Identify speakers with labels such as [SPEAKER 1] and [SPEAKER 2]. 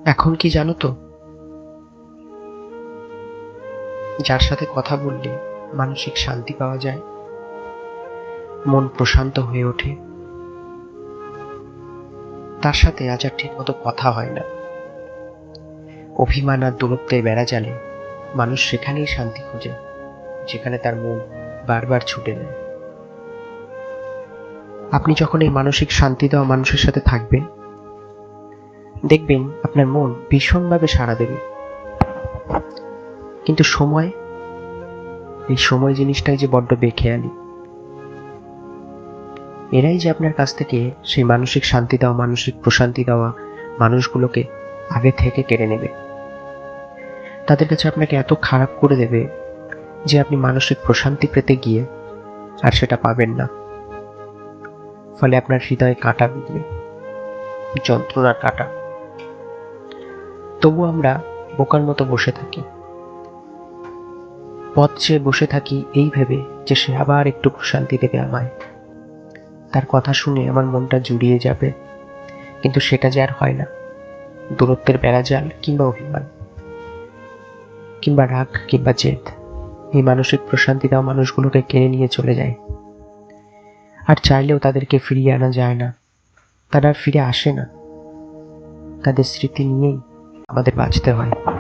[SPEAKER 1] এখন কি জানো তো, যার সাথে কথা বললে মানসিক শান্তি পাওয়া যায়, মন প্রশান্ত হয়ে ওঠে, তার সাথে আজ আর ঠিক মতো কথা হয় না। অভিমান আর দূরত্বের বেড়াজালে মানুষ সেখানেই শান্তি খোঁজে যেখানে তার মন বারবার ছুটে নেয়। আপনি যখন এই মানসিক শান্তি দেওয়া মানুষের সাথে থাকবেন, দেখবেন আপনার মন ভীষণভাবে সাড়া দেবে। কিন্তু এই সময় জিনিসটাই যে বড্ড বেখেয়ালি। এরাই যে আপনার কাছ থেকে সেই মানসিক শান্তি দেওয়া, মানসিক প্রশান্তি দেওয়া মানুষগুলোকে আগে থেকে কেড়ে নেবে। তাদের কাছে আপনাকে এত খারাপ করে দেবে যে আপনি মানসিক প্রশান্তি পেতে গিয়ে আর সেটা পাবেন না। ফলে আপনার হৃদয়ে কাঁটা বিঁধবে, যন্ত্রণার কাঁটা। তবু আমরা বোকার মতো বসে থাকি, পথ চেয়ে বসে থাকি এই ভেবে যে সে আবার একটু প্রশান্তি দেবে আমায়, তার কথা শুনে আমার মনটা জুড়িয়ে যাবে। কিন্তু সেটা যে আর হয় না। দূরত্বের বেড়াজাল কিংবা অভিমান কিংবা রাগ কিংবা জেদ এই মানসিক প্রশান্তি দেওয়া মানুষগুলোকে কেড়ে নিয়ে চলে যায়। আর চাইলেও তাদেরকে ফিরিয়ে আনা যায় না, তারা আর ফিরে আসে না। তাদের স্মৃতি নিয়েই আমাদের বাঁচতে হয়।